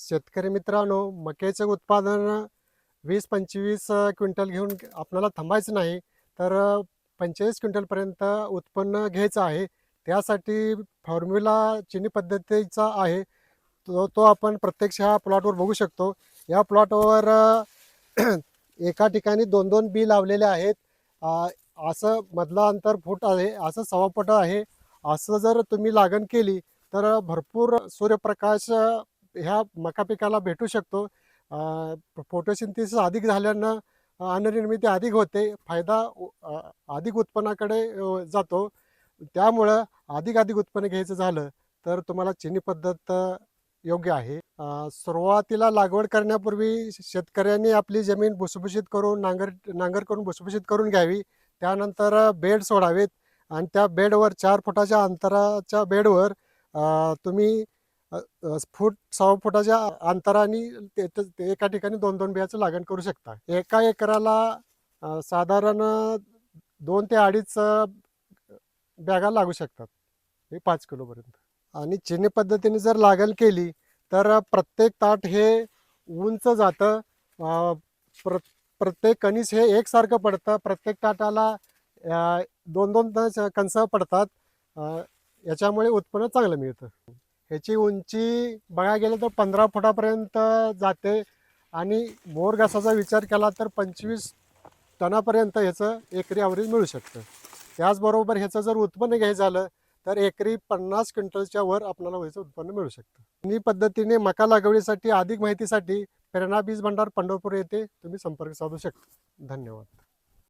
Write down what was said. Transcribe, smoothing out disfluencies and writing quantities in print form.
शेतकरी मित्रांनो, मक्याचं उत्पादन 20-25 क्विंटल घेऊन आपल्याला थांबायचं नाही, तर 45 क्विंटलपर्यंत उत्पन्न घ्यायचं आहे. त्यासाठी फॉर्म्युला चिनी पद्धतीचा आहे. तो तो आपण प्रत्यक्ष ह्या प्लॉटवर बघू शकतो. या प्लॉटवर एका ठिकाणी 2-2 बी लावलेले आहेत. अ, असं मधलं अंतर फूट आहे, असं 1.25 फूट आहे. असं जर तुम्ही लागण केली, तर भरपूर सूर्यप्रकाश ह्या मका पिकाला भेटू शकतो. फोटोसिंथेसिस अधिक झाल्यानं अन्ननिर्मिती अधिक होते. फायदा अधिक उत्पन्नाकडे जातो. त्यामुळं अधिक उत्पन्न घ्यायचं झालं, तर तुम्हाला चिनी पद्धत योग्य आहे. सुरुवातीला लागवड करण्यापूर्वी शेतकऱ्यांनी आपली जमीन भुसभुशीत करून नांगर करून भुसभुशीत करून घ्यावी. त्यानंतर बेड सोडावेत आणि त्या बेडवर 4 फुटाच्या अंतराच्या बेडवर तुम्ही फूट 6 फुटाच्या अंतराने ते एका ठिकाणी 2-2 बियाचं लागण करू शकता. एका एकराला साधारण 2 ते 2.5 बॅगा लागू शकतात. हे 5 किलोपर्यंत. आणि चिनी पद्धतीने जर लागण केली, तर प्रत्येक ताट हे उंच जातं. अ, प्र प्रत्येक कणीस हे एकसारखं पडतं. प्रत्येक ताटाला 2-2 कणसं पडतात. अ, याच्यामुळे उत्पन्न चांगलं मिळतं. ह्याची उंची बघायला गेलं तर 15 फुटापर्यंत जाते आणि मोर घासाचा विचार केला तर 25 टनापर्यंत ह्याचं एकरी ॲव्हरेज मिळू शकतं. त्याचबरोबर ह्याचं जर उत्पन्न घ्यायचं झालं तर एकरी 50 क्विंटलच्या वर आपल्याला ह्याचं उत्पन्न मिळू शकतं. ही पद्धतीने मका लागवडीसाठी अधिक माहितीसाठी प्रेरणा बीज भंडार पंढरपूर येथे तुम्ही संपर्क साधू शकता. धन्यवाद.